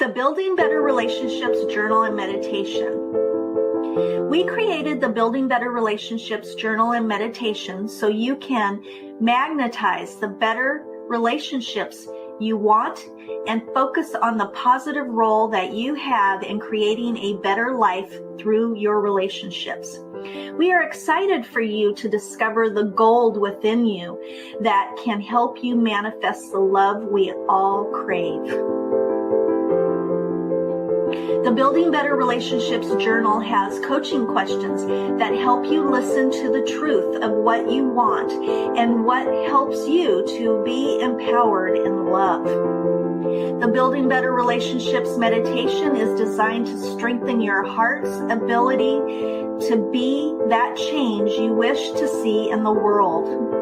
The Building Better Relationships Journal and Meditation. We created the Building Better Relationships Journal and Meditation so you can magnetize the better relationships you want and focus on the positive role that you have in creating a better life through your relationships. We are excited for you to discover the gold within you that can help you manifest the love we all crave. The Building Better Relationships Journal has coaching questions that help you listen to the truth of what you want and what helps you to be empowered in love. The Building Better Relationships meditation is designed to strengthen your heart's ability to be that change you wish to see in the world.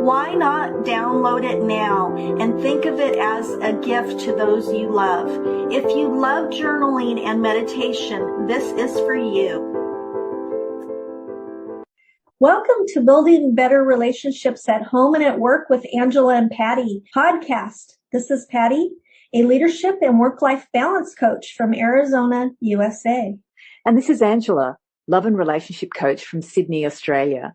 Why not download it now and think of it as a gift to those you love? If you love journaling and meditation, this is for you. Welcome to Building Better Relationships at Home and at Work with Angela and Patti podcast. This is Patti, a leadership and work-life balance coach from Arizona, USA. And this is Angela, love and relationship coach from Sydney, Australia.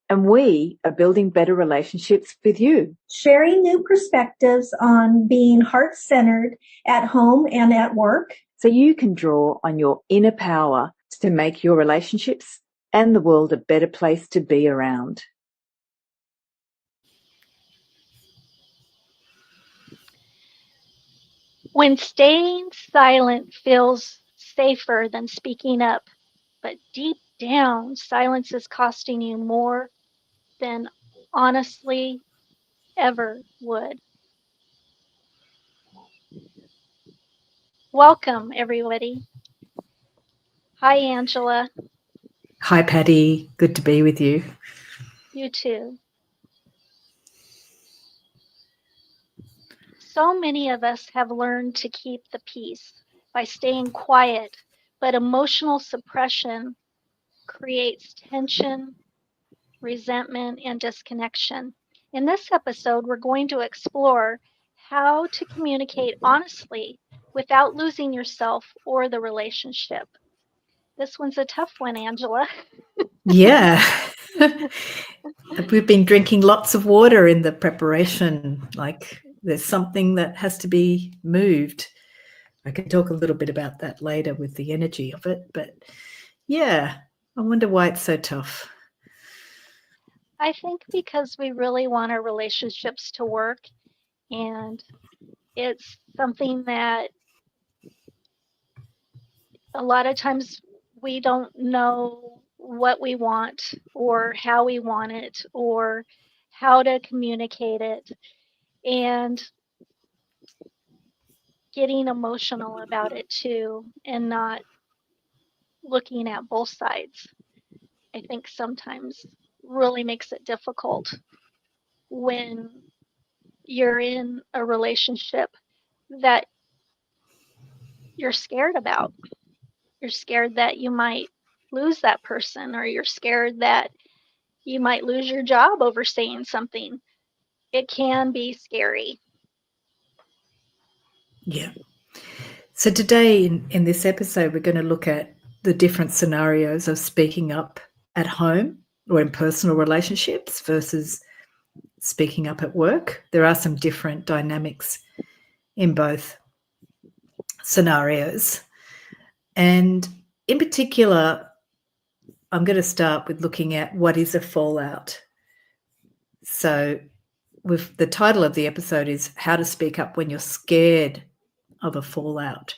And we are building better relationships with you. Sharing new perspectives on being heart-centered at home and at work. So you can draw on your inner power to make your relationships and the world a better place to be around. When staying silent feels safer than speaking up, but deep down, silence is costing you more than honestly ever would. Welcome, everybody. Hi, Angela. Hi, Patti. Good to be with you. You too. So many of us have learned to keep the peace by staying quiet, but emotional suppression creates tension, resentment, and disconnection. In this episode, we're going to explore how to communicate honestly without losing yourself or the relationship. This one's a tough one, Angela. Yeah. We've been drinking lots of water in the preparation. Like there's something that has to be moved. I can talk a little bit about that later with the energy of it. But yeah, I wonder why it's so tough. I think because we really want our relationships to work, and it's something that a lot of times we don't know what we want or how we want it or how to communicate it, and getting emotional about it too and not looking at both sides, I think sometimes really makes it difficult when you're in a relationship that you're scared about. You're scared that you might lose that person, or you're scared that you might lose your job over saying something. It can be scary. Yeah. So today in this episode, we're going to look at the different scenarios of speaking up at home or in personal relationships versus speaking up at work. There are some different dynamics in both scenarios. And in particular, I'm going to start with looking at what is a fallout. So with the title of the episode is How to Speak Up When You're Scared of a Fallout.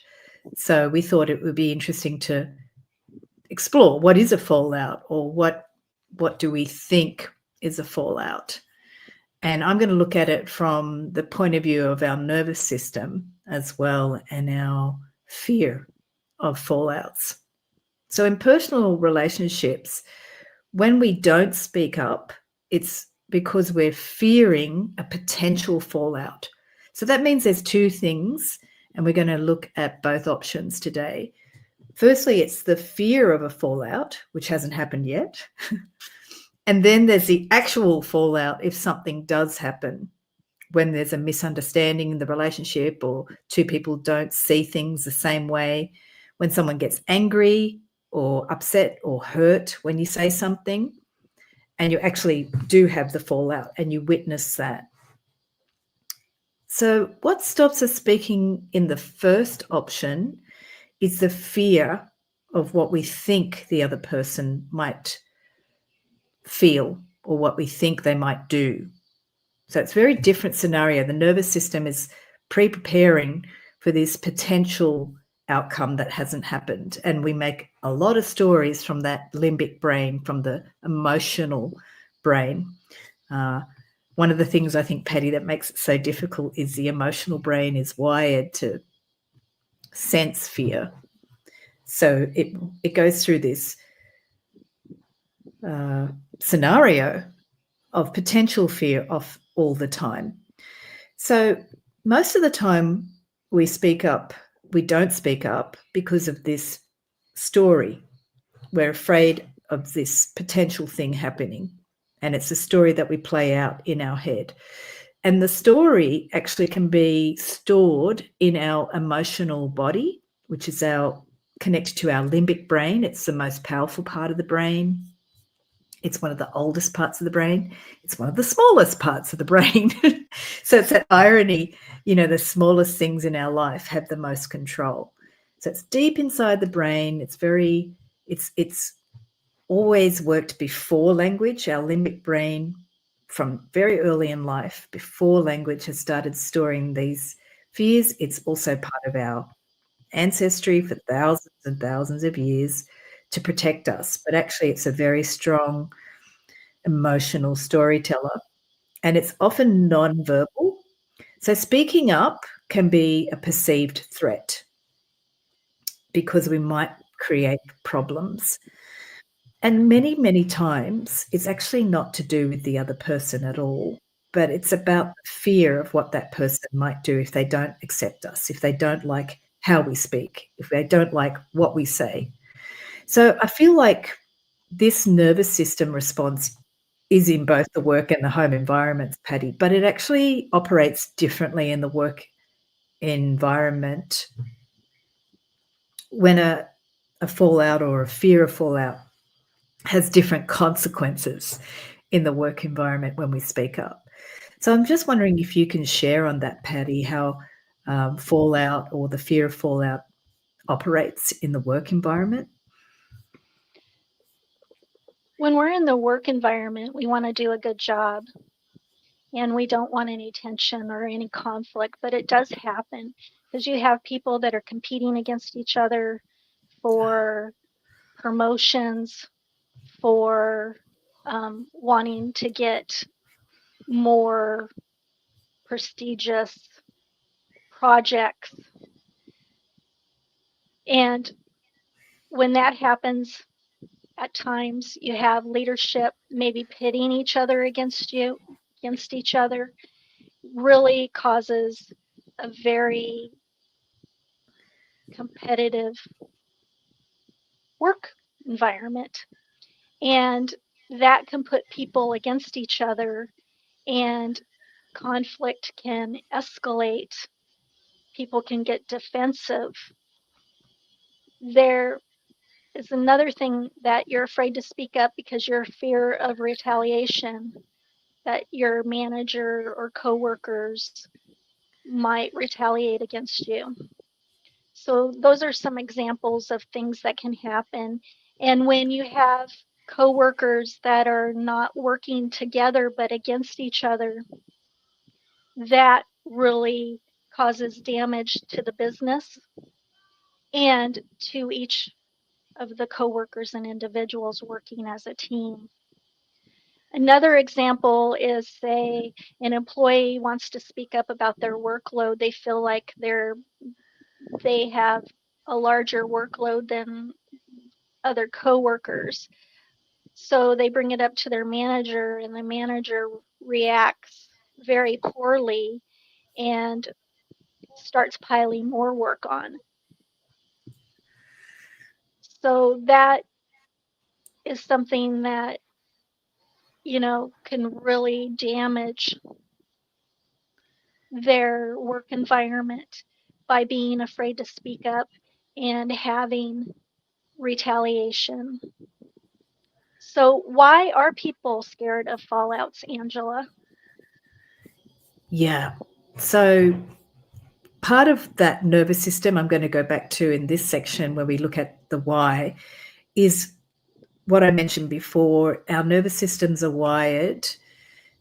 So we thought it would be interesting to explore what is a fallout, or what do we think is a fallout. And I'm going to look at it from the point of view of our nervous system as well, and our fear of fallouts. So in personal relationships, when we don't speak up, it's because we're fearing a potential fallout. So that means there's two things, and we're going to look at both options today. Firstly, it's the fear of a fallout, which hasn't happened yet. And then there's the actual fallout if something does happen. when there's a misunderstanding in the relationship, or two people don't see things the same way, when someone gets angry or upset or hurt when you say something, and you actually do have the fallout and you witness that. So what stops us speaking in the first option is the fear of what we think the other person might feel or what we think they might do. So it's a very different scenario. The nervous system is pre-preparing for this potential outcome that hasn't happened. And we make a lot of stories from that limbic brain, from the emotional brain. One of the things I think, Patti, that makes it so difficult is the emotional brain is wired to sense fear. So it goes through this scenario of potential fear of all the time. So most of the time we speak up, we don't speak up because of this story. We're afraid of this potential thing happening, and it's a story that we play out in our head. And the story actually can be stored in our emotional body, which is connected to our limbic brain. It's the most powerful part of the brain. It's one of the oldest parts of the brain. It's one of the smallest parts of the brain. So it's that irony, the smallest things in our life have the most control. So it's deep inside the brain. It's always worked before language. Our limbic brain, from very early in life, before language has started storing these fears. It's also part of our ancestry for thousands and thousands of years to protect us. But actually, it's a very strong emotional storyteller, and it's often non-verbal. So speaking up can be a perceived threat because we might create problems. And many, many times it's actually not to do with the other person at all, but it's about the fear of what that person might do if they don't accept us, if they don't like how we speak, if they don't like what we say. So I feel like this nervous system response is in both the work and the home environments, Patti, but it actually operates differently in the work environment when a fallout or a fear of fallout has different consequences in the work environment when we speak up. So I'm just wondering if you can share on that, Patti, how fallout or the fear of fallout operates in the work environment. When we're in the work environment, we want to do a good job and we don't want any tension or any conflict, but it does happen because you have people that are competing against each other for promotions, for wanting to get more prestigious projects. And when that happens, at times you have leadership maybe pitting each other against each other, really causes a very competitive work environment. And that can put people against each other, and conflict can escalate. People can get defensive. There is another thing that you're afraid to speak up because you're fear of retaliation, that your manager or coworkers might retaliate against you. So those are some examples of things that can happen. And when you have coworkers that are not working together but against each other, that really causes damage to the business and to each of the coworkers and individuals working as a team. Another example is, say, an employee wants to speak up about their workload. They feel like they have a larger workload than other coworkers. So they bring it up to their manager, and the manager reacts very poorly and starts piling more work on. So that is something that, can really damage their work environment by being afraid to speak up and having retaliation. So, why are people scared of fallouts, Angela? Yeah. So part of that nervous system I'm going to go back to in this section where we look at the why is what I mentioned before. Our nervous systems are wired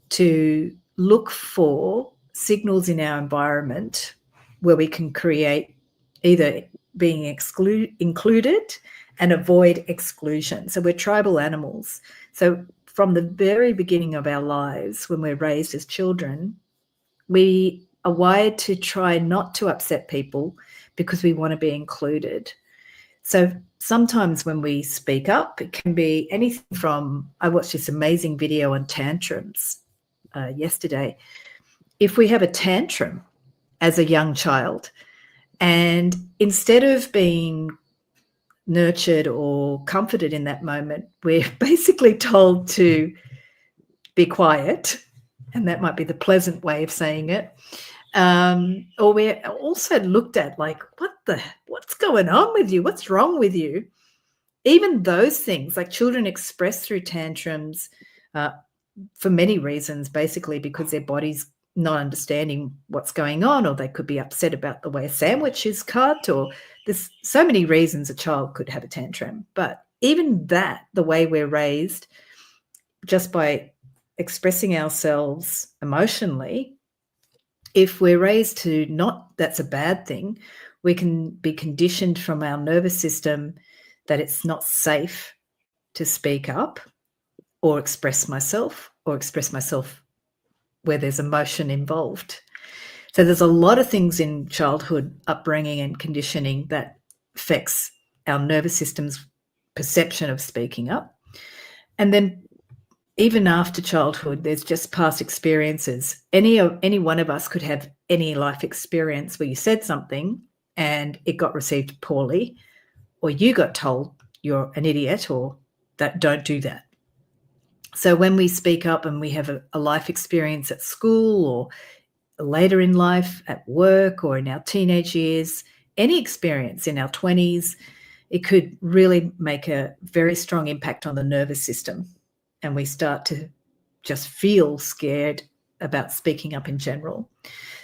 to look for signals in our environment where we can create either being included and avoid exclusion. So we're tribal animals. So from the very beginning of our lives, when we're raised as children, we are wired to try not to upset people because we want to be included. So sometimes when we speak up, it can be anything from, I watched this amazing video on tantrums yesterday. If we have a tantrum as a young child, and instead of being nurtured or comforted in that moment, we're basically told to be quiet, and that might be the pleasant way of saying it. Or we're also looked at like, what's going on with you? What's wrong with you? Even those things, like children express through tantrums for many reasons, basically because their body's not understanding what's going on, or they could be upset about the way a sandwich is cut, or there's so many reasons a child could have a tantrum. But even that, the way we're raised, just by expressing ourselves emotionally, if we're raised to not, that's a bad thing, we can be conditioned from our nervous system that it's not safe to speak up or express myself where there's emotion involved. So there's a lot of things in childhood upbringing and conditioning that affects our nervous system's perception of speaking up. And then even after childhood, there's just past experiences. Any one of us could have any life experience where you said something and it got received poorly, or you got told you're an idiot or that don't do that. So when we speak up and we have a life experience at school or later in life at work or in our teenage years, any experience in our 20s, it could really make a very strong impact on the nervous system. And we start to just feel scared about speaking up in general.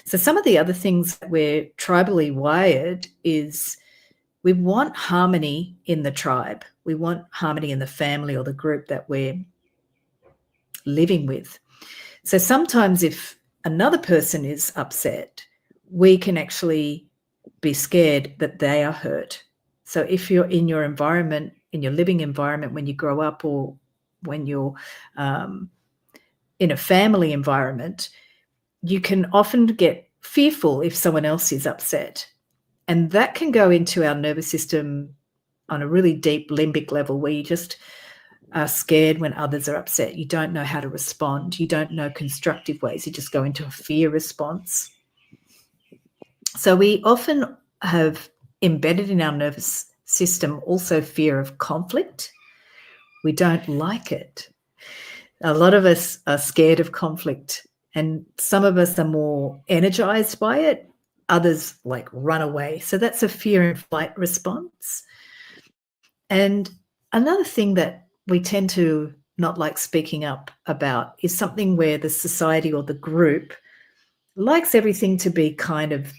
So some of the other things that we're tribally wired is we want harmony in the tribe. We want harmony in the family or the group that we're living with. So sometimes if another person is upset, we can actually be scared that they are hurt. So if you're in your environment, in your living environment when you grow up, or when you're in a family environment, you can often get fearful if someone else is upset. And that can go into our nervous system on a really deep limbic level where you just are scared when others are upset. You don't know how to respond. You don't know constructive ways. You just go into a fear response. So we often have embedded in our nervous system also fear of conflict. We don't like it. A lot of us are scared of conflict, and some of us are more energized by it. Others like run away. So that's a fear and flight response. And another thing that we tend to not like speaking up about is something where the society or the group likes everything to be kind of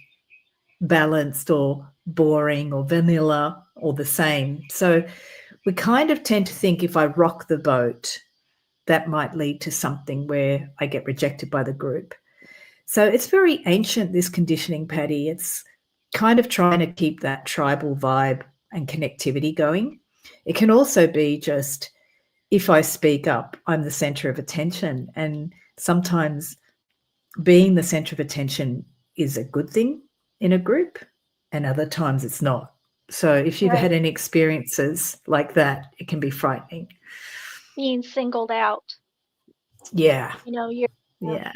balanced or boring or vanilla or the same. So we kind of tend to think if I rock the boat, that might lead to something where I get rejected by the group. So it's very ancient, this conditioning, Patti. It's kind of trying to keep that tribal vibe and connectivity going. It can also be just, if I speak up, I'm the center of attention. And sometimes being the center of attention is a good thing in a group, and other times it's not. So if you've had any experiences like that, it can be frightening. Being singled out. Yeah. You know, you're Yeah.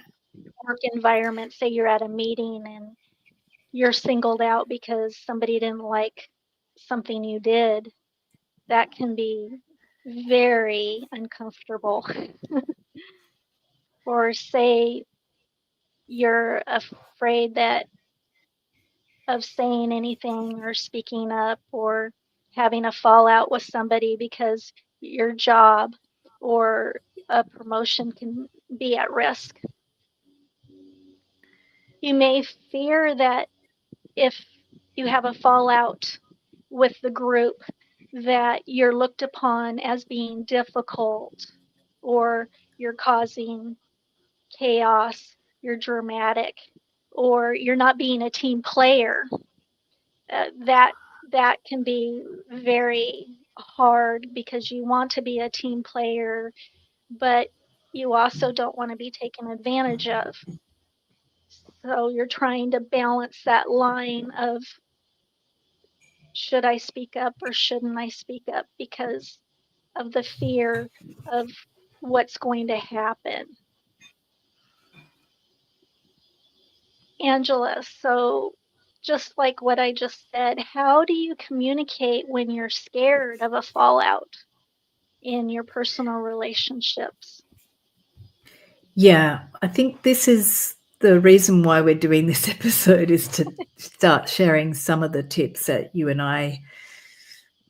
work environment, say you're at a meeting and you're singled out because somebody didn't like something you did. That can be very uncomfortable. Or say you're afraid that of saying anything or speaking up or having a fallout with somebody because your job or a promotion can be at risk. You may fear that if you have a fallout with the group, that you're looked upon as being difficult or you're causing chaos, you're dramatic, or you're not being a team player. That can be very hard because you want to be a team player, but you also don't want to be taken advantage of. So you're trying to balance that line of, should I speak up or shouldn't I speak up, because of the fear of what's going to happen. Angela, so just like what I just said, how do you communicate when you're scared of a fallout in your personal relationships? Yeah, I think this is the reason why we're doing this episode, is to start sharing some of the tips that you and I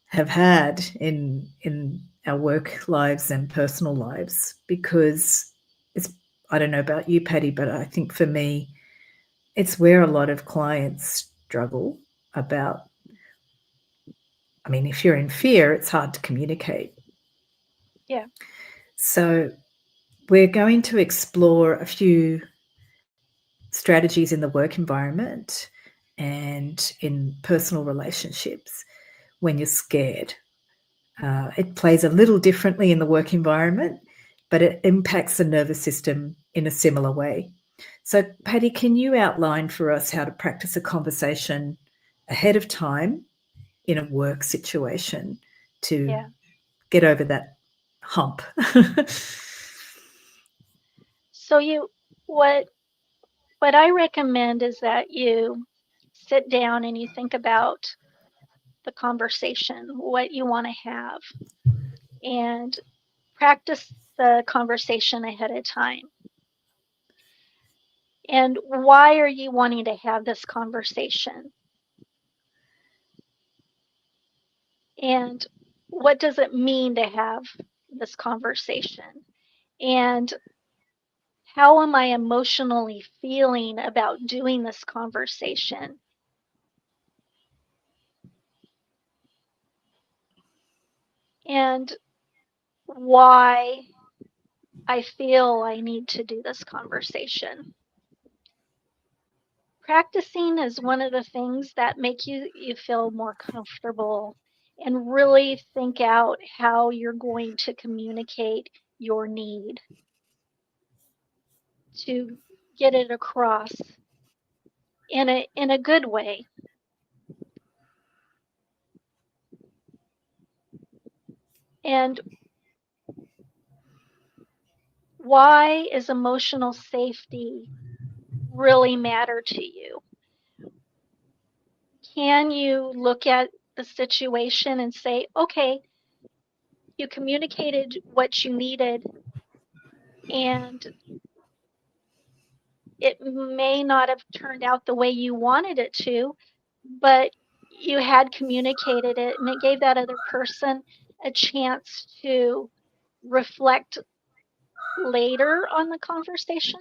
have had in our work lives and personal lives, because it's, I don't know about you, Patti, but I think for me, it's where a lot of clients struggle about. I mean, if you're in fear, it's hard to communicate. Yeah. So we're going to explore a few strategies in the work environment and in personal relationships when you're scared. It plays a little differently in the work environment, but it impacts the nervous system in a similar way. So, Patti, can you outline for us how to practice a conversation ahead of time in a work situation to get over that hump? So what I recommend is that you sit down and you think about the conversation, what you want to have, and practice the conversation ahead of time. And why are you wanting to have this conversation? And what does it mean to have this conversation? And how am I emotionally feeling about doing this conversation? And why I feel I need to do this conversation. Practicing is one of the things that make you feel more comfortable and really think out how you're going to communicate your need to get it across in a good way. And why is emotional safety really matter to you? Can you look at the situation and say, okay, you communicated what you needed, and it may not have turned out the way you wanted it to, but you had communicated it and it gave that other person a chance to reflect later on the conversation.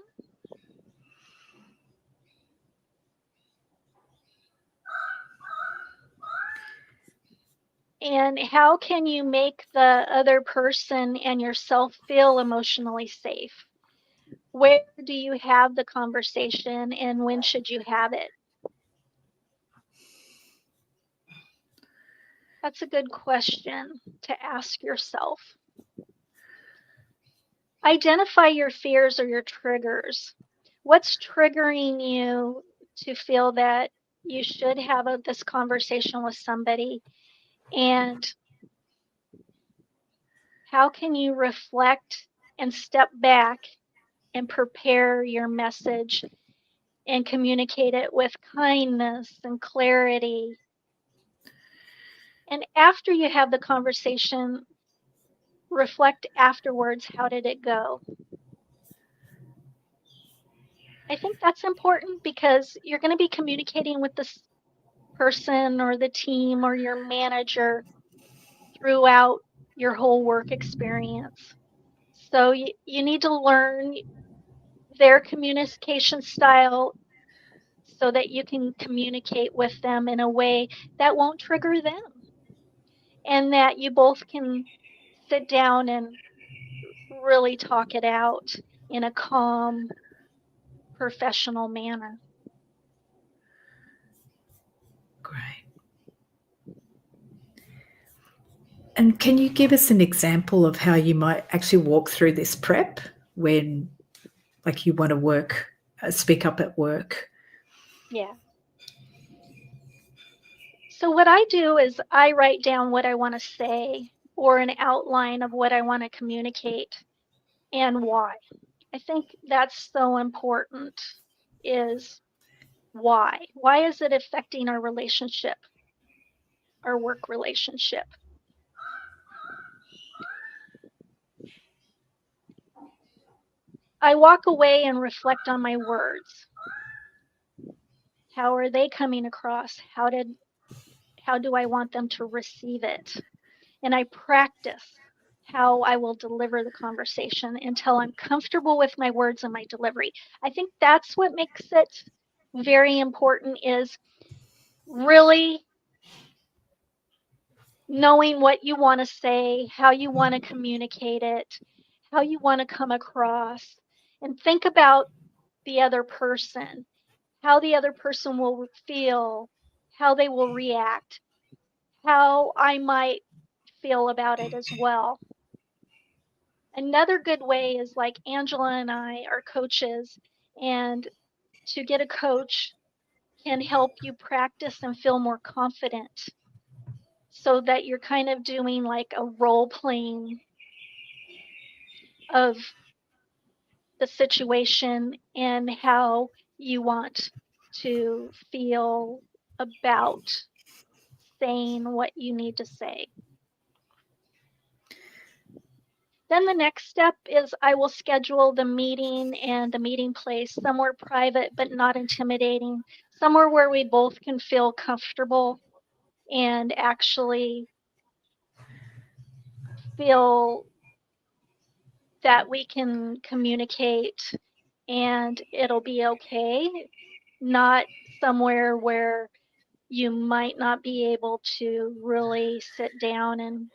And how can you make the other person and yourself feel emotionally safe? Where do you have the conversation and when should you have it? That's a good question to ask yourself. Identify your fears or your triggers. What's triggering you to feel that you should have this conversation with somebody? And how can you reflect and step back and prepare your message and communicate it with kindness and clarity? And after you have the conversation, reflect afterwards, how did it go? I think that's important because you're going to be communicating with this person or the team or your manager throughout your whole work experience. So you need to learn their communication style so that you can communicate with them in a way that won't trigger them, and that you both can sit down and really talk it out in a calm, professional manner. Great. And can you give us an example of how you might actually walk through this prep when, like, you want to speak up at work? Yeah. So what I do is I write down what I want to say or an outline of what I want to communicate and why. I think that's so important, is why. Why is it affecting our relationship, our work relationship? I walk away and reflect on my words. How are they coming across? How do I want them to receive it? And I practice how I will deliver the conversation until I'm comfortable with my words and my delivery. I think that's what makes it very important, is really knowing what you want to say, how you want to communicate it, how you want to come across, and think about the other person, how the other person will feel, how they will react, how I might feel about it as well. Another good way is, like, Angela and I are coaches, and to get a coach can help you practice and feel more confident, so that you're kind of doing like a role playing of the situation and how you want to feel about saying what you need to say. Then the next step is I will schedule the meeting and the meeting place somewhere private but not intimidating, somewhere where we both can feel comfortable and actually feel that we can communicate and it'll be okay, not somewhere where you might not be able to really sit down and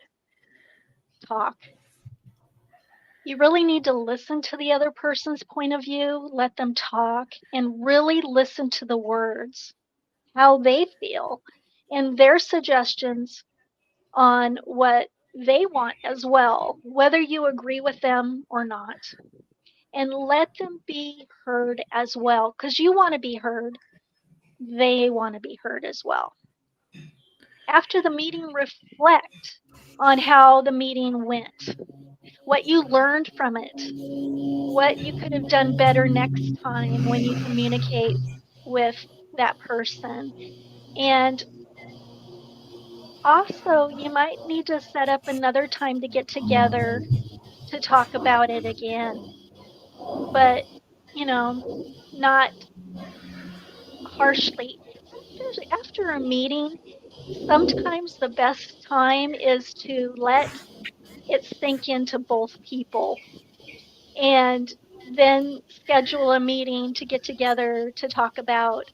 talk. You really need to listen to the other person's point of view, let them talk, and really listen to the words, how they feel, and their suggestions on what they want as well, whether you agree with them or not. And let them be heard as well, because you want to be heard. They want to be heard as well. After the meeting, reflect on how the meeting went, what you learned from it, what you could have done better next time when you communicate with that person. And also, you might need to set up another time to get together to talk about it again. But, not harshly. Especially after a meeting, sometimes the best time is to let it sink into both people, and then schedule a meeting to get together to talk about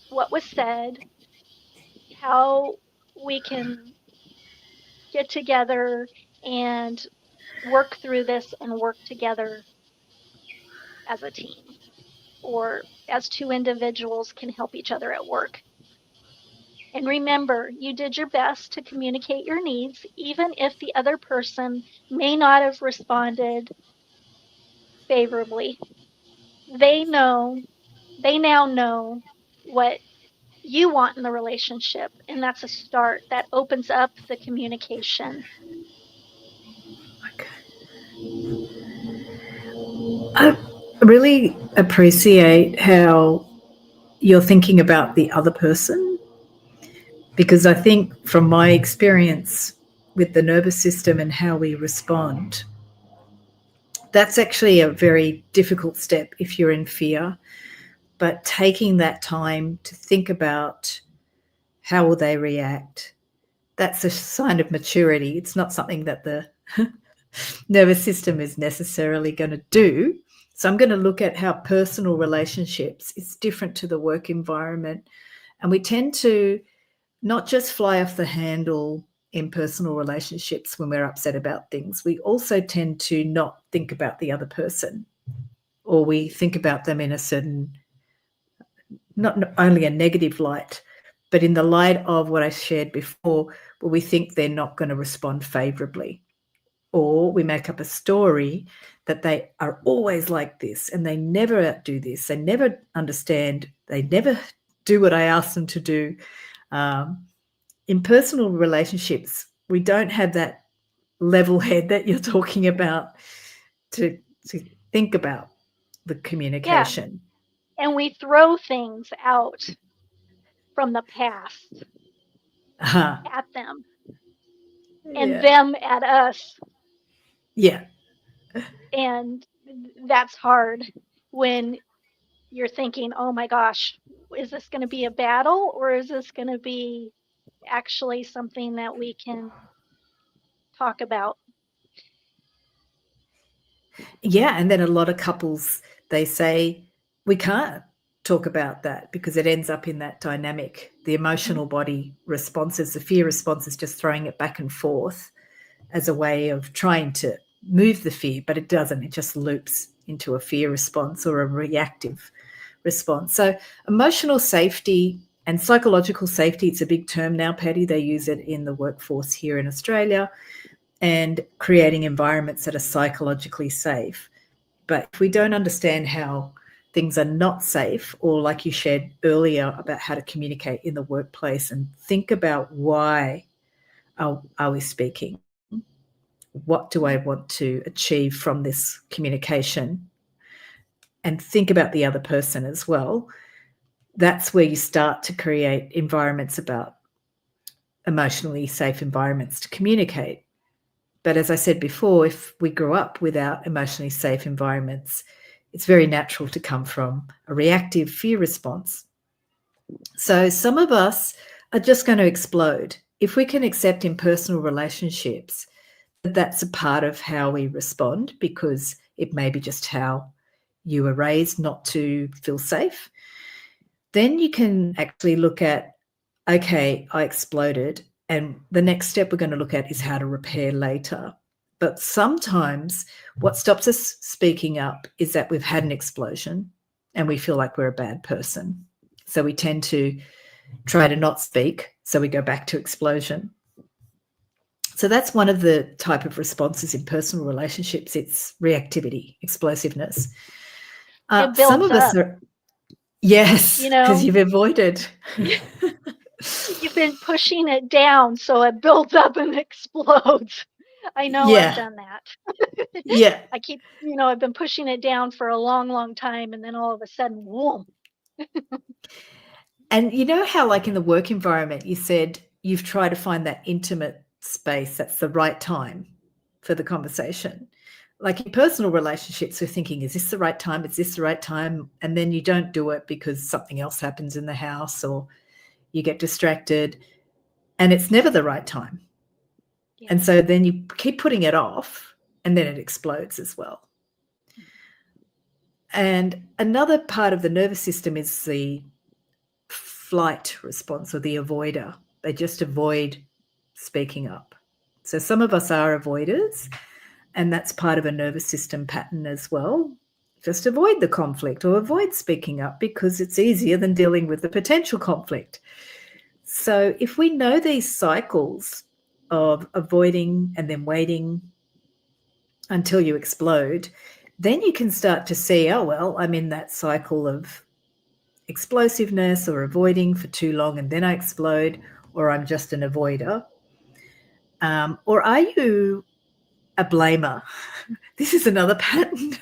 what was said, how we can get together and work through this and work together as a team, or as two individuals can help each other at work. And remember, you did your best to communicate your needs, even if the other person may not have responded favorably. They now know what you want in the relationship, and that's a start. That opens up the communication. Okay. I really appreciate how you're thinking about the other person, because I think from my experience with the nervous system and how we respond, That's actually a very difficult step if you're in fear, but taking that time to think about how will they react, that's a sign of maturity. It's not something that the nervous system is necessarily going to do. So I'm going to look at how personal relationships is different to the work environment. And we tend to not just fly off the handle in personal relationships when we're upset about things. We also tend to not think about the other person, or we think about them in a certain, not only a negative light, but in the light of what I shared before, where we think they're not going to respond favorably. Or we make up a story that they are always like this and they never do this, they never understand, they never do what I ask them to do. In personal relationships, we don't have that level head that you're talking about to think about the communication. And we throw things out from the past at them and them at us. Yeah. And that's hard when you're thinking, oh my gosh, is this going to be a battle, or is this going to be actually something that we can talk about? Yeah. And then a lot of couples, they say, we can't talk about that because it ends up in that dynamic. The emotional body responses, the fear response is just throwing it back and forth as a way of trying to move the fear, but it doesn't. It just loops into a fear response or a reactive response. So emotional safety and psychological safety, it's a big term now, Patti. They use it in the workforce here in Australia, and creating environments that are psychologically safe. But if we don't understand how things are not safe, or like you shared earlier about how to communicate in the workplace and think about why are we speaking? What do I want to achieve from this communication? And think about the other person as well. That's where you start to create environments about emotionally safe environments to communicate. But as I said before, if we grew up without emotionally safe environments, it's very natural to come from a reactive fear response. So some of us are just going to explode. If we can accept in personal relationships that that's a part of how we respond, because it may be just how you were raised not to feel safe, then you can actually look at, okay, I exploded, and the next step we're going to look at is how to repair later. But sometimes what stops us speaking up is that we've had an explosion and we feel like we're a bad person. So we tend to try to not speak, so we go back to explosion. So that's one of the type of responses in personal relationships. It's reactivity, explosiveness. It builds some of us up. are, yes, You know, because you've avoided. You've been pushing it down so it builds up and explodes. I know I've done that. Yeah. I keep, I've been pushing it down for a long, long time, and then all of a sudden, whoom. And you know how, like in the work environment, you said you've tried to find that intimate space that's the right time for the conversation. Like in personal relationships, we're thinking, is this the right time? Is this the right time? And then you don't do it because something else happens in the house or you get distracted, and it's never the right time. Yeah. And so then you keep putting it off, and then it explodes as well. And another part of the nervous system is the flight response, or the avoider. They just avoid speaking up. So some of us are avoiders, and that's part of a nervous system pattern as well. Just avoid the conflict or avoid speaking up because it's easier than dealing with the potential conflict. So if we know these cycles of avoiding and then waiting until you explode, then you can start to see, oh, well, I'm in that cycle of explosiveness or avoiding for too long and then I explode, or I'm just an avoider. Or are you a blamer? This is another pattern.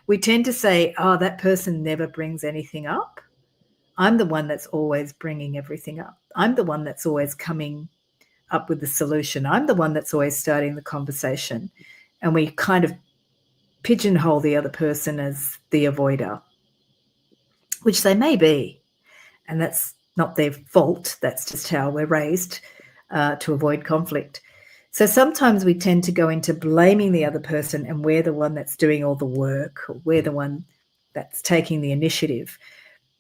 We tend to say, oh, that person never brings anything up. I'm the one that's always bringing everything up. I'm the one that's always coming up with the solution. I'm the one that's always starting the conversation. And we kind of pigeonhole the other person as the avoider, which they may be, and that's not their fault. That's just how we're raised to avoid conflict. So sometimes we tend to go into blaming the other person, and we're the one that's doing all the work, or we're the one that's taking the initiative.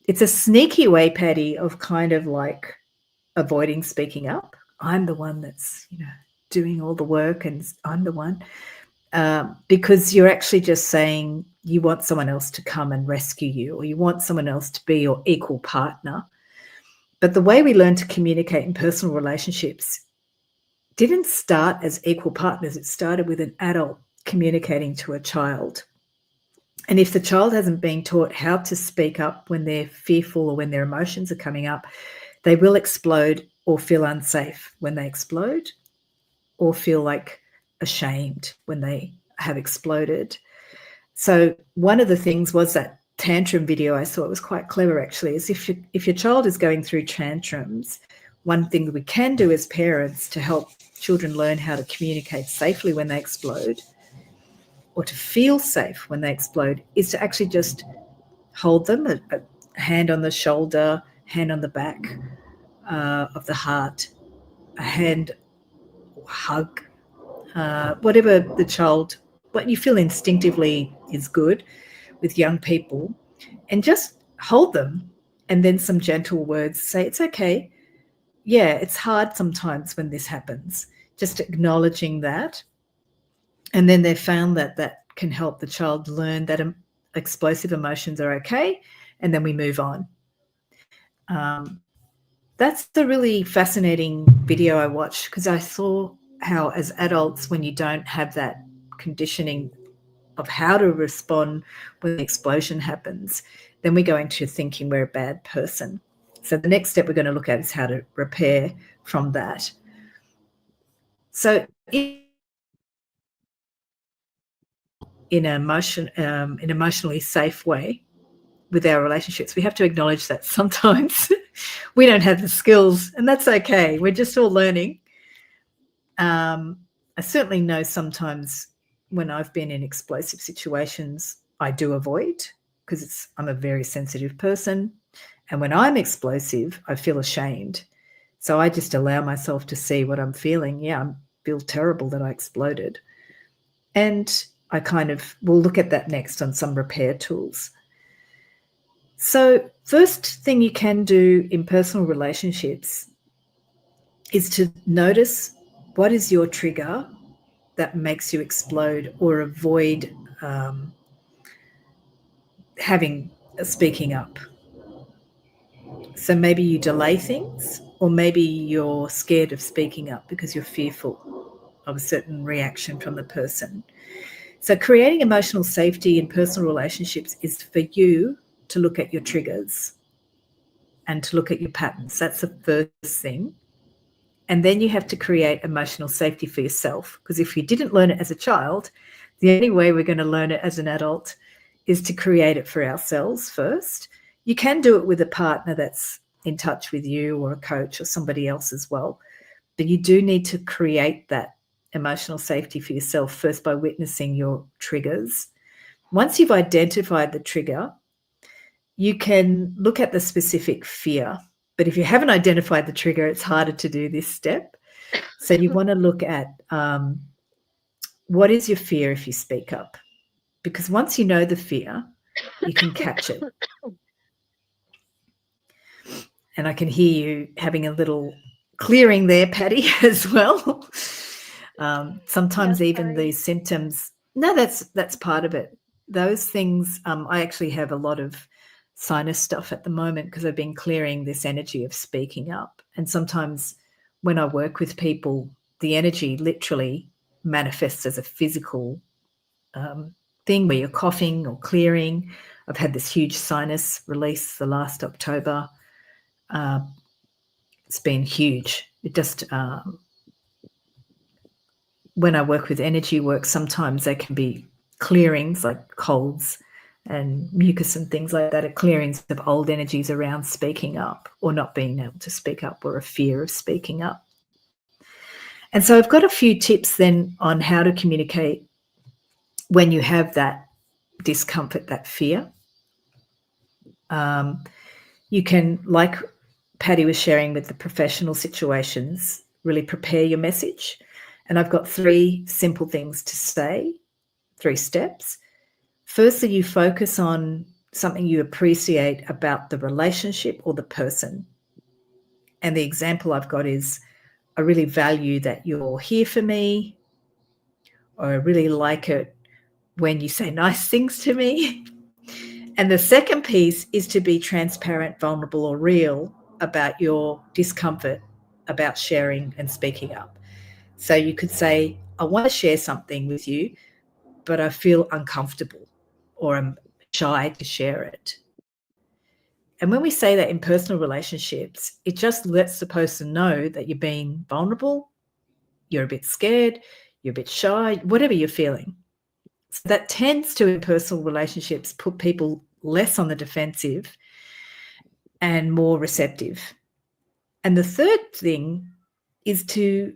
It's a sneaky way, Patti, of kind of like avoiding speaking up. I'm the one that's, doing all the work, and I'm the one. Because you're actually just saying you want someone else to come and rescue you, or you want someone else to be your equal partner. But the way we learn to communicate in personal relationships didn't start as equal partners. It started with an adult communicating to a child. And if the child hasn't been taught how to speak up when they're fearful or when their emotions are coming up, they will explode or feel unsafe when they explode, or feel like ashamed when they have exploded. So one of the things was that tantrum video I saw. It was quite clever, actually, is if your child is going through tantrums, one thing we can do as parents to help children learn how to communicate safely when they explode, or to feel safe when they explode, is to actually just hold them, a hand on the shoulder, hand on the back of the heart, a hand hug, whatever the child, what you feel instinctively is good with young people, and just hold them, and then some gentle words. Say, it's okay. Yeah, it's hard sometimes when this happens. Just acknowledging that. And then they found that that can help the child learn that explosive emotions are okay, and then we move on. That's the really fascinating video I watched, because I saw how as adults, when you don't have that conditioning of how to respond when the explosion happens, then we go into thinking we're a bad person. So the next step we're going to look at is how to repair from that. So in an emotionally safe way with our relationships, we have to acknowledge that sometimes we don't have the skills, and that's okay. We're just all learning. I certainly know sometimes when I've been in explosive situations, I do avoid, because I'm a very sensitive person. And when I'm explosive, I feel ashamed. So I just allow myself to see what I'm feeling. Yeah, I feel terrible that I exploded. And I kind of will look at that next on some repair tools. So first thing you can do in personal relationships is to notice what is your trigger that makes you explode or avoid speaking up. So maybe you delay things, or maybe you're scared of speaking up because you're fearful of a certain reaction from the person. So creating emotional safety in personal relationships is for you to look at your triggers and to look at your patterns. That's the first thing. And then you have to create emotional safety for yourself, because if you didn't learn it as a child, the only way we're going to learn it as an adult is to create it for ourselves first. You can do it with a partner that's in touch with you, or a coach, or somebody else as well. But you do need to create that emotional safety for yourself first by witnessing your triggers. Once you've identified the trigger, you can look at the specific fear. But if you haven't identified the trigger, it's harder to do this step. So you want to look at what is your fear if you speak up? Because once you know the fear, you can catch it. And I can hear you having a little clearing there, Patti, as well. Sometimes Yes, even sorry. these symptoms, no, that's part of it. Those things, I actually have a lot of sinus stuff at the moment because I've been clearing this energy of speaking up. And sometimes when I work with people, the energy literally manifests as a physical thing where you're coughing or clearing. I've had this huge sinus release the last October. It's been huge. It just, when I work with energy work, sometimes they can be clearings like colds and mucus and things like that, are clearings of old energies around speaking up or not being able to speak up, or a fear of speaking up. And so I've got a few tips then on how to communicate when you have that discomfort, that fear. You can, like Patti was sharing with the professional situations, really prepare your message. And I've got 3 simple things to say, 3 steps. Firstly, you focus on something you appreciate about the relationship or the person. And the example I've got is, I really value that you're here for me, or I really like it when you say nice things to me. And the second piece is to be transparent, vulnerable, or real about your discomfort about sharing and speaking up. So you could say, I want to share something with you, but I feel uncomfortable or I'm shy to share it. And when we say that in personal relationships, it just lets the person know that you're being vulnerable, you're a bit scared, you're a bit shy, whatever you're feeling. So that tends to, in personal relationships, put people less on the defensive and more receptive. And the third thing is to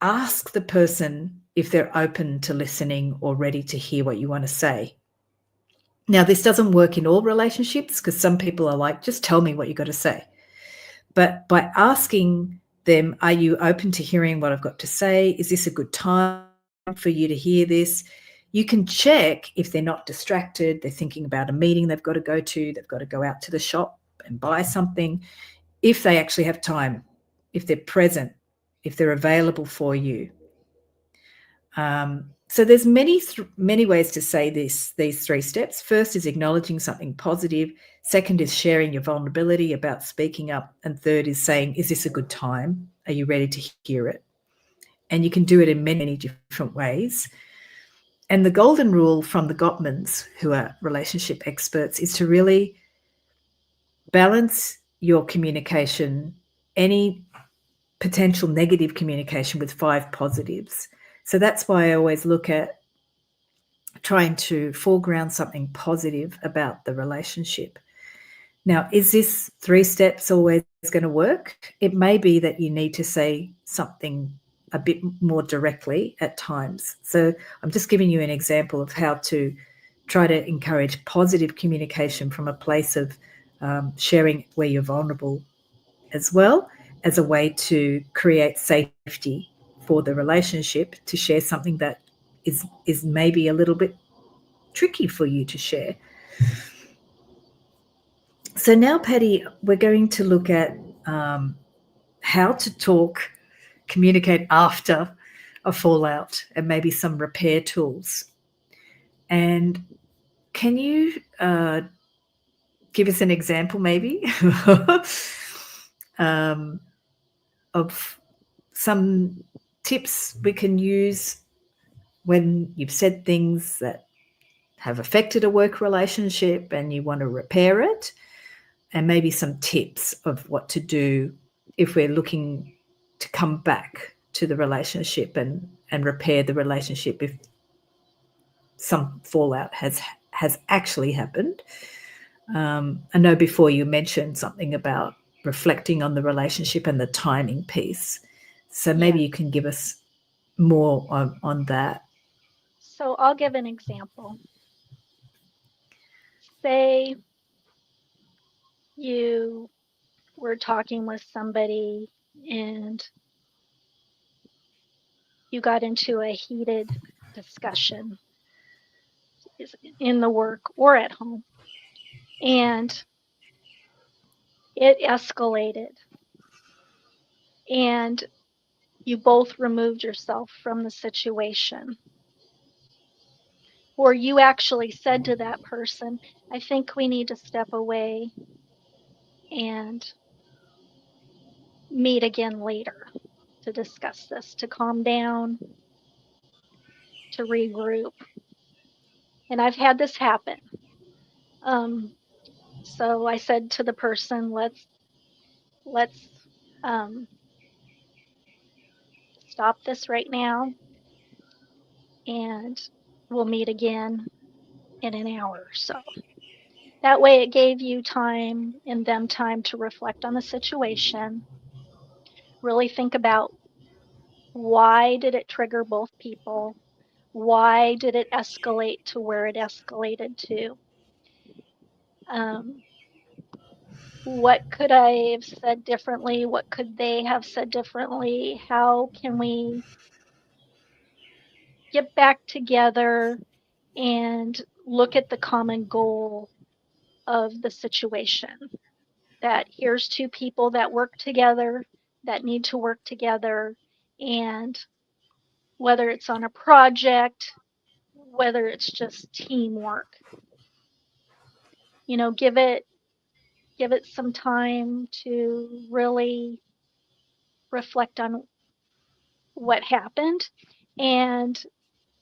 ask the person if they're open to listening or ready to hear what you want to say. Now, this doesn't work in all relationships because some people are like, just tell me what you got to say. But by asking them, are you open to hearing what I've got to say? Is this a good time for you to hear this? You can check if they're not distracted, they're thinking about a meeting they've got to go to, they've got to go out to the shop and buy something, if they actually have time, if they're present, if they're available for you. So there's many ways to say these 3 steps. First is acknowledging something positive. Second is sharing your vulnerability about speaking up. And third is saying, is this a good time? Are you ready to hear it? And you can do it in many different ways. And the golden rule from the Gottmans, who are relationship experts, is to really balance your communication, any potential negative communication, with 5 positives. So that's why I always look at trying to foreground something positive about the relationship. Now, is this 3 steps always going to work? It may be that you need to say something a bit more directly at times. So I'm just giving you an example of how to try to encourage positive communication from a place of sharing where you're vulnerable, as well as a way to create safety for the relationship to share something that is maybe a little bit tricky for you to share. So now, Patti, we're going to look at how to communicate after a fallout, and maybe some repair tools. And can you give us an example, maybe, of some tips we can use when you've said things that have affected a work relationship and you want to repair it, and maybe some tips of what to do if we're looking to come back to the relationship and repair the relationship if some fallout has actually happened. I know before you mentioned something about reflecting on the relationship and the timing piece. So maybe you can give us more on that. So I'll give an example. Say you were talking with somebody and you got into a heated discussion in the work or at home, and it escalated, and you both removed yourself from the situation. Or you actually said to that person, I think we need to step away and meet again later to discuss this, to calm down, to regroup. And I've had this happen. So I said to the person, let's stop this right now, and we'll meet again in an hour or so. That way it gave you time and them time to reflect on the situation, really think about why did it trigger both people? Why did it escalate to where it escalated to? What could I have said differently? What could they have said differently? How can we get back together and look at the common goal of the situation? That here's two people that work together, that need to work together, and whether it's on a project, whether it's just teamwork, give it some time to really reflect on what happened and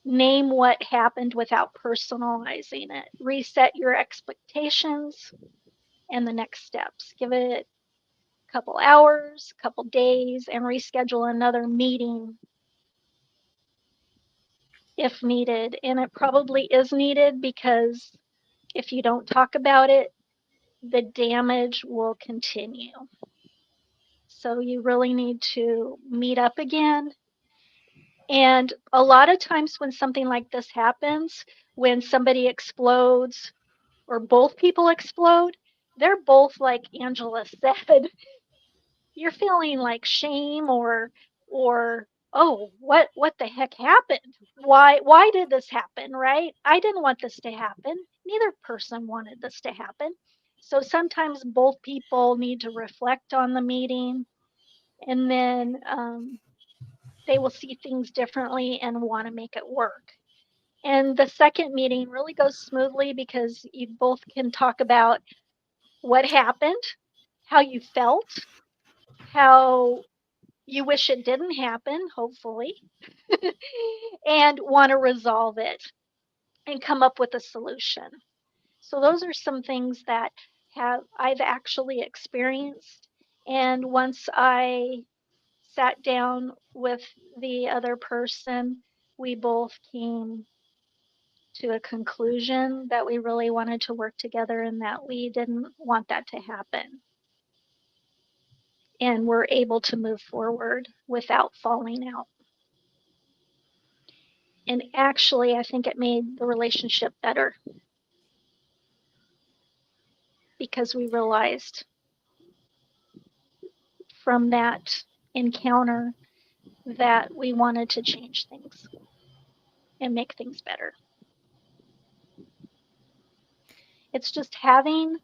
name what happened without personalizing it. Reset your expectations and the next steps. Give it a couple hours, a couple days, and reschedule another meeting if needed. And it probably is needed, because if you don't talk about it, the damage will continue. So you really need to meet up again. And a lot of times when something like this happens, when somebody explodes or both people explode, they're both, like Angela said, you're feeling like shame or oh, what the heck happened? Why did this happen, right? I didn't want this to happen. Neither person wanted this to happen. So sometimes both people need to reflect on the meeting, and then they will see things differently and want to make it work. And the second meeting really goes smoothly because you both can talk about what happened, how you felt, how you wish it didn't happen, hopefully, and want to resolve it and come up with a solution. So those are some things that I've actually experienced. And once I sat down with the other person, we both came to a conclusion that we really wanted to work together and that we didn't want that to happen. And we're able to move forward without falling out. And actually, I think it made the relationship better, because we realized from that encounter that we wanted to change things and make things better. It's just having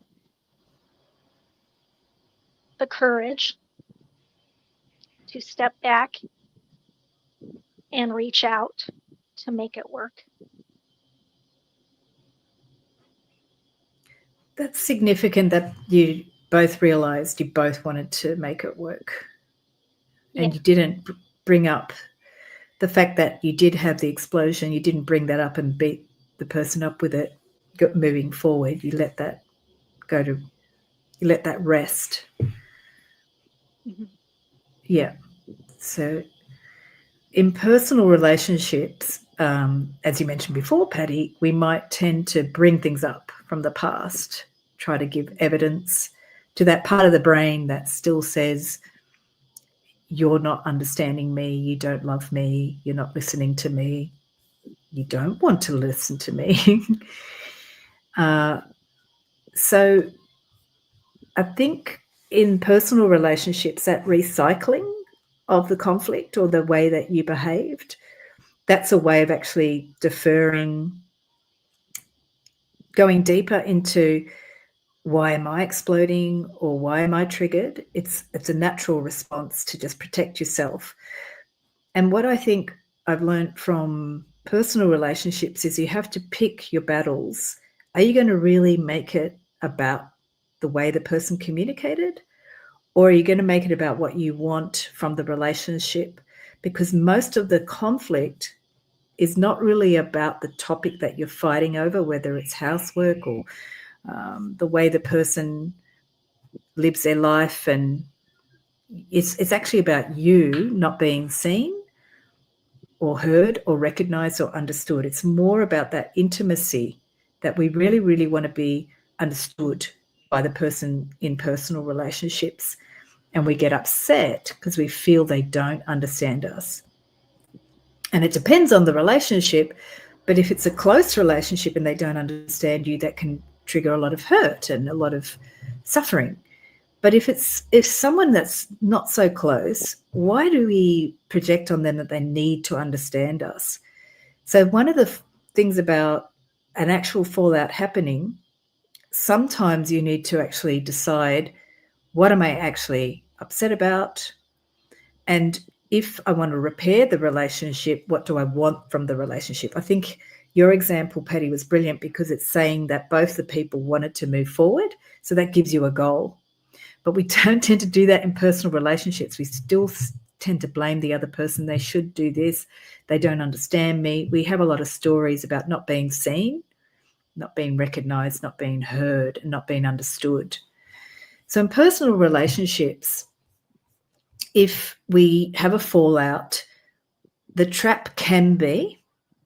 the courage to step back and reach out to make it work. That's significant that you both realized you both wanted to make it work. And you didn't bring up the fact that you did have the explosion. You didn't bring that up and beat the person up with it moving forward. You let that you let that rest. Mm-hmm. Yeah. So in personal relationships, as you mentioned before, Patti, we might tend to bring things up from the past, try to give evidence to that part of the brain that still says, you're not understanding me, you don't love me, you're not listening to me, you don't want to listen to me. So I think in personal relationships, that recycling of the conflict or the way that you behaved, that's a way of actually deferring, going deeper into, why am I exploding or why am I triggered? It's a natural response to just protect yourself. And what I think I've learned from personal relationships is you have to pick your battles. Are you going to really make it about the way the person communicated? Or are you going to make it about what you want from the relationship? Because most of the conflict is not really about the topic that you're fighting over, whether it's housework or the way the person lives their life. And it's actually about you not being seen or heard or recognized or understood. It's more about that intimacy, that we really, really want to be understood by the person in personal relationships. And we get upset because we feel they don't understand us. And it depends on the relationship, but if it's a close relationship and they don't understand you, that can trigger a lot of hurt and a lot of suffering. But if someone that's not so close, why do we project on them that they need to understand us? So one of the things about an actual fallout happening, sometimes you need to actually decide, what am I actually upset about? And if I want to repair the relationship, what do I want from the relationship? I think your example, Patti, was brilliant because it's saying that both the people wanted to move forward. So that gives you a goal. But we don't tend to do that in personal relationships. We still tend to blame the other person. They should do this. They don't understand me. We have a lot of stories about not being seen, not being recognized, not being heard, and not being understood. So in personal relationships, if we have a fallout, the trap can be,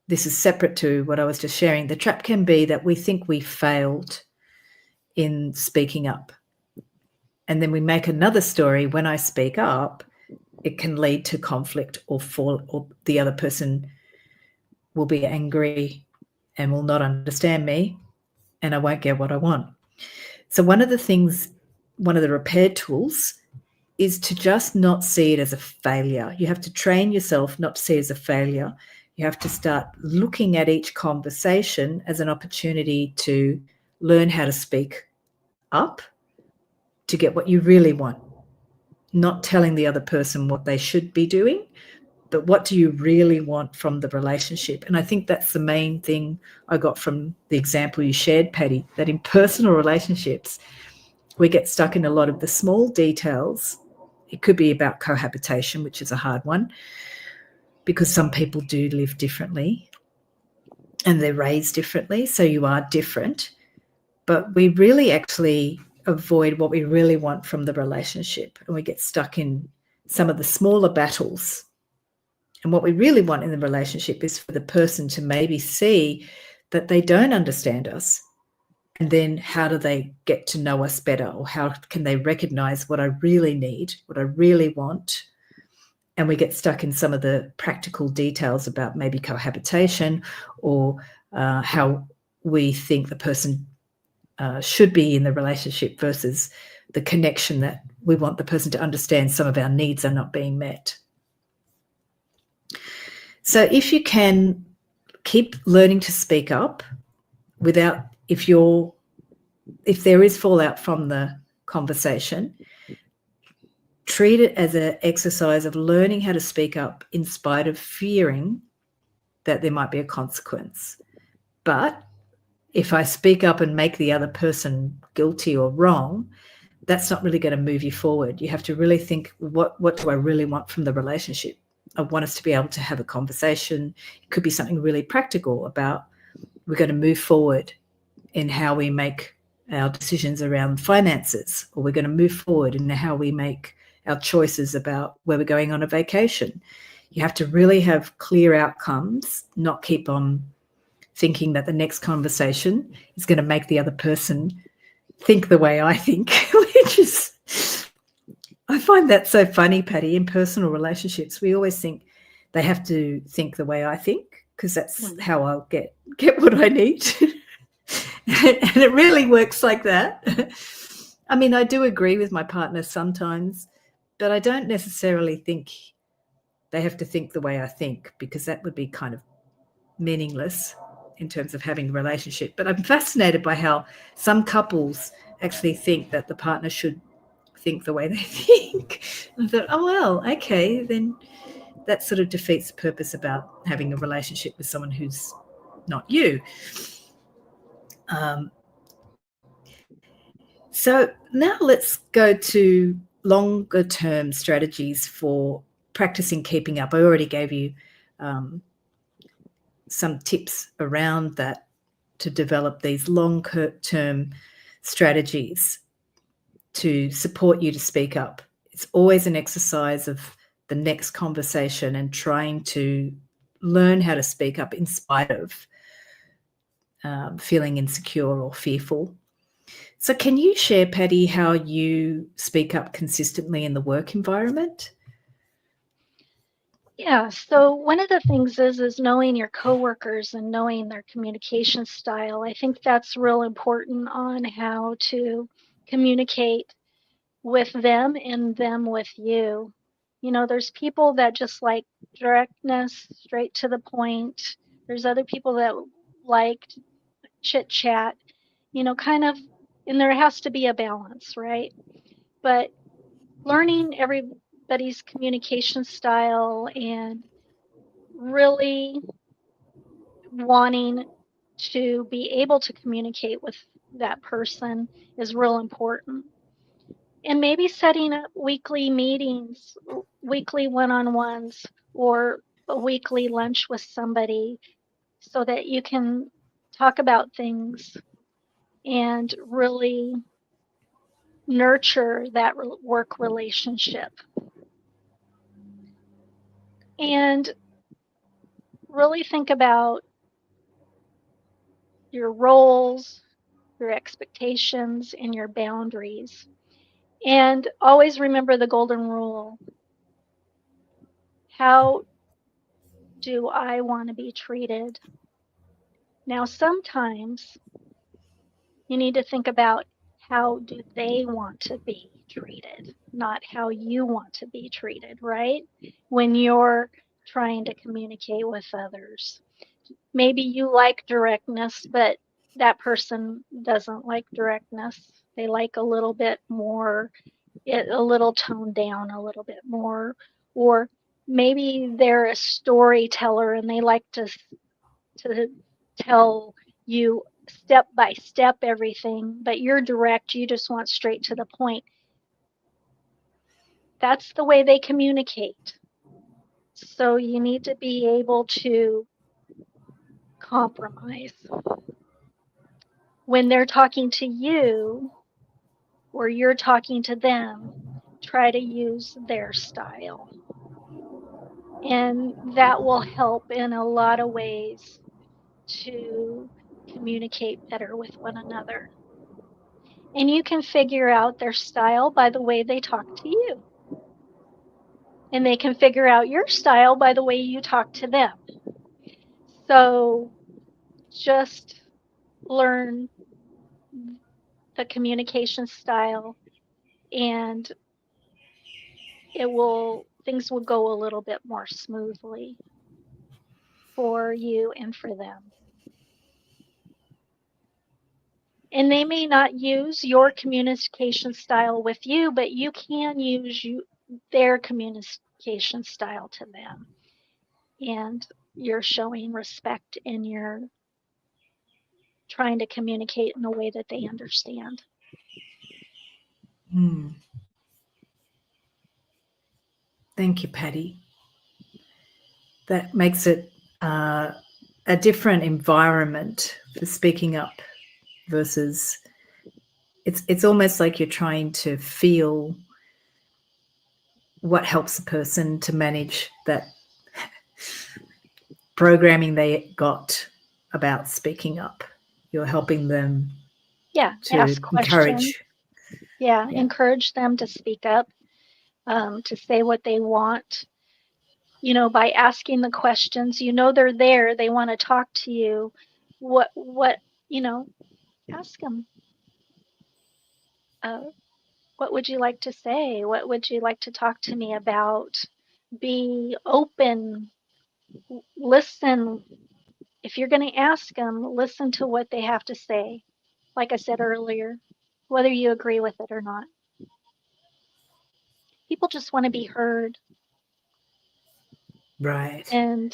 this is separate to what I was just sharing, the trap can be that we think we failed in speaking up. And then we make another story. When I speak up, it can lead to conflict or the other person will be angry and will not understand me and I won't get what I want. So one of the repair tools is to just not see it as a failure. You have to train yourself not to see it as a failure. You have to start looking at each conversation as an opportunity to learn how to speak up to get what you really want. Not telling the other person what they should be doing, but what do you really want from the relationship? And I think that's the main thing I got from the example you shared, Patti, that in personal relationships, we get stuck in a lot of the small details. It could be about cohabitation, which is a hard one, because some people do live differently and they're raised differently, so you are different. But we really actually avoid what we really want from the relationship, and we get stuck in some of the smaller battles. And what we really want in the relationship is for the person to maybe see that they don't understand us, and then how do they get to know us better, or how can they recognize what I really need, what I really want. And we get stuck in some of the practical details about maybe cohabitation or how we think the person should be in the relationship versus the connection that we want the person to understand some of our needs are not being met. So if you can keep learning to speak up without, if there is fallout from the conversation, treat it as an exercise of learning how to speak up in spite of fearing that there might be a consequence. But if I speak up and make the other person guilty or wrong, that's not really going to move you forward. You have to really think, what do I really want from the relationship? I want us to be able to have a conversation. It could be something really practical about we're going to move forward in how we make our decisions around finances, or we're going to move forward in how we make our choices about where we're going on a vacation. You have to really have clear outcomes, not keep on thinking that the next conversation is going to make the other person think the way I think, which is, I find that so funny, Patti. In personal relationships, we always think they have to think the way I think because that's how I'll get what I need. And it really works like that. I mean, I do agree with my partner sometimes, but I don't necessarily think they have to think the way I think, because that would be kind of meaningless in terms of having a relationship. But I'm fascinated by how some couples actually think that the partner should think the way they think. I thought, oh, well, okay, then that sort of defeats the purpose about having a relationship with someone who's not you. So now let's go to longer term strategies for practicing keeping up. I already gave you some tips around that to develop these long-term strategies to support you to speak up. It's always an exercise of the next conversation and trying to learn how to speak up in spite of feeling insecure or fearful. So can you share, Patti, how you speak up consistently in the work environment? Yeah, so one of the things is knowing your coworkers and knowing their communication style. I think that's real important on how to communicate with them and them with you. You know, there's people that just like directness, straight to the point. There's other people that like chit chat, you know, kind of, and there has to be a balance, right? But learning everybody's communication style and really wanting to be able to communicate with that person is real important. And maybe setting up weekly meetings, weekly one-on-ones, or a weekly lunch with somebody so that you can talk about things and really nurture that work relationship. And really think about your roles, your expectations, and your boundaries. And always remember the golden rule. How do I want to be treated? Now, sometimes you need to think about how do they want to be treated, not how you want to be treated, right? When you're trying to communicate with others. Maybe you like directness, but that person doesn't like directness. They like a little bit more, a little toned down, a little bit more. Or maybe they're a storyteller and they like to tell you step by step everything, but you're direct, you just want straight to the point. That's the way they communicate. So you need to be able to compromise. When they're talking to you or you're talking to them, try to use their style. And that will help in a lot of ways to communicate better with one another. And you can figure out their style by the way they talk to you. And they can figure out your style by the way you talk to them. So just learn the communication style and things will go a little bit more smoothly for you and for them. And they may not use your communication style with you, but you can use their communication style to them. And you're showing respect and you're trying to communicate in a way that they understand. Thank you, Patti. That makes it a different environment for speaking up versus it's almost like you're trying to feel what helps a person to manage that programming they got about speaking up. You're helping them to Ask questions. Encourage them to speak up, to say what they want. You know, by asking the questions, you know they're there, they want to talk to you. What, you know, ask them. What would you like to say? What would you like to talk to me about? Be open, listen. If you're going to ask them, listen to what they have to say. Like I said earlier, whether you agree with it or not. People just want to be heard. Right. And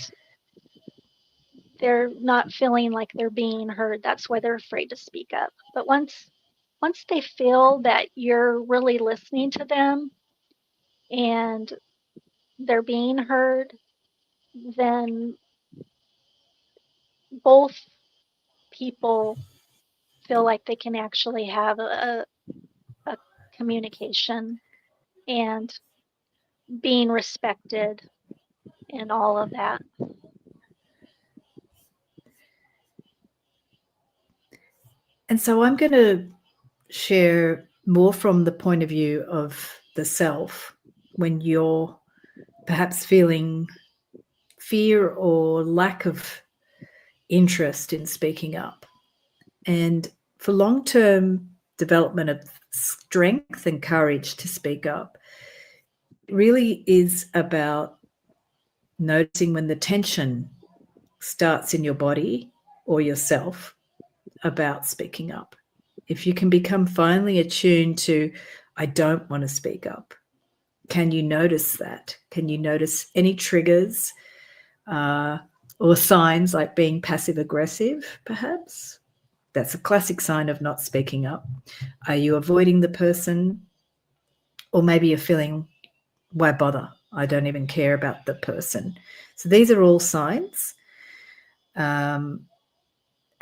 they're not feeling like they're being heard. That's why they're afraid to speak up. But once they feel that you're really listening to them and they're being heard, then both people feel like they can actually have a communication and being respected and all of that. And so I'm going to share more from the point of view of the self when you're perhaps feeling fear or lack of interest in speaking up. And for long-term development of strength and courage to speak up, it really is about noticing when the tension starts in your body or yourself about speaking up. If you can become finally attuned to, I don't want to speak up, can you notice that? Can you notice any triggers or signs like being passive aggressive, perhaps? That's a classic sign of not speaking up. Are you avoiding the person? Or maybe you're feeling, why bother? I don't even care about the person. So these are all signs.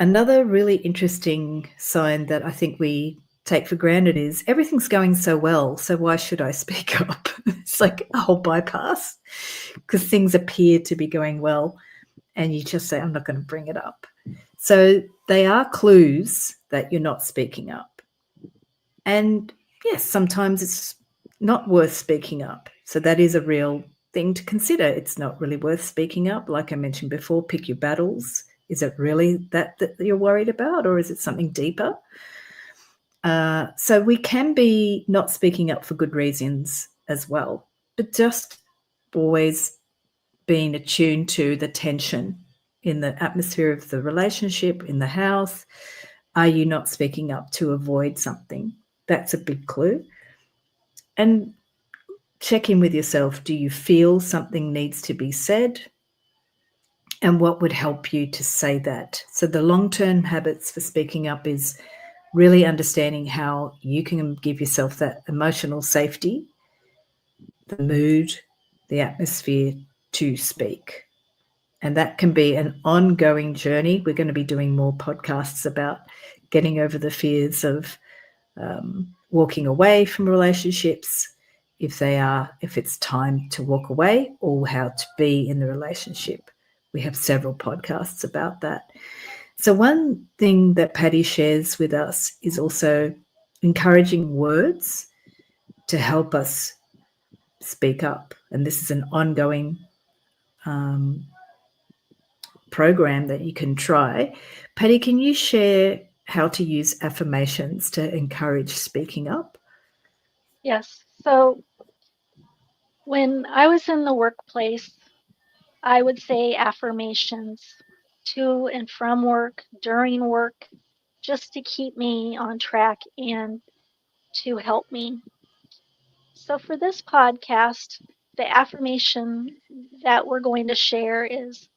Another really interesting sign that I think we take for granted is everything's going so well, so why should I speak up? It's like a whole bypass because things appear to be going well and you just say, I'm not going to bring it up. So they are clues that you're not speaking up. And yes, sometimes it's not worth speaking up. So that is a real thing to consider. It's not really worth speaking up. Like I mentioned before, pick your battles. Is it really that you're worried about, or is it something deeper? So we can be not speaking up for good reasons as well, but just always being attuned to the tension in the atmosphere of the relationship, in the house. Are you not speaking up to avoid something? That's a big clue. And check in with yourself. Do you feel something needs to be said? And what would help you to say that? So the long-term habits for speaking up is really understanding how you can give yourself that emotional safety, the mood, the atmosphere to speak. And that can be an ongoing journey. We're going to be doing more podcasts about getting over the fears of walking away from relationships, if it's time to walk away, or how to be in the relationship. We have several podcasts about that. So one thing that Patti shares with us is also encouraging words to help us speak up. And this is an ongoing program that you can try. Patti, can you share how to use affirmations to encourage speaking up? Yes. So when I was in the workplace, I would say affirmations to and from work, during work, just to keep me on track and to help me. So for this podcast, the affirmation that we're going to share is,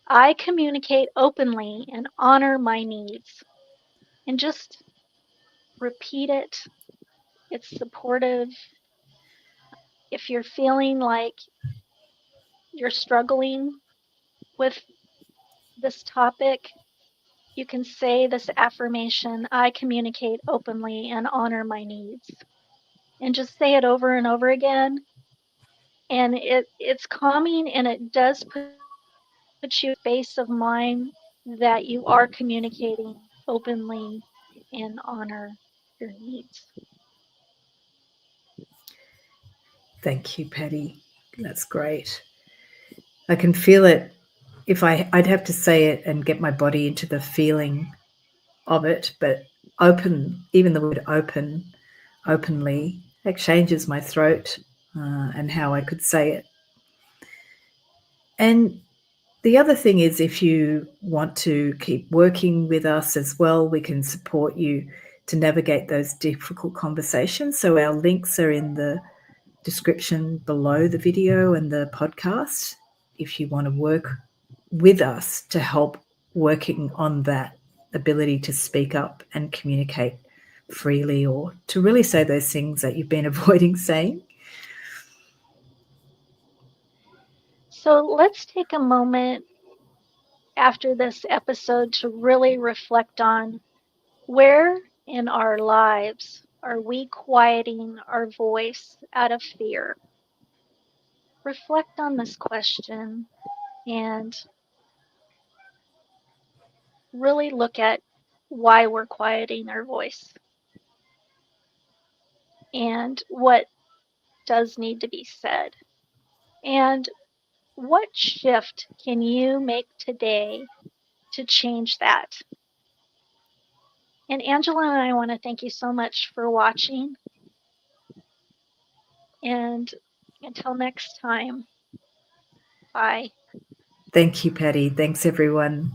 I communicate openly and honor my needs. And just repeat it. It's supportive. If you're feeling like you're struggling with this topic, you can say this affirmation, I communicate openly and honor my needs. And just say it over and over again. And it's calming, and it does put you in a space of mind that you are communicating openly and honor your needs. Thank you, Patti. That's great. I can feel it. I'd have to say it and get my body into the feeling of it, but even the word openly, it changes my throat and how I could say it. And the other thing is, if you want to keep working with us as well, we can support you to navigate those difficult conversations. So our links are in the description below the video and the podcast if you want to work with us to help working on that ability to speak up and communicate freely, or to really say those things that you've been avoiding saying. So let's take a moment after this episode to really reflect on, where in our lives are we quieting our voice out of fear? Reflect on this question and really look at why we're quieting our voice and what does need to be said. And what shift can you make today to change that? And Angela and I want to thank you so much for watching. And until next time, bye. Thank you, Patti. Thanks, everyone.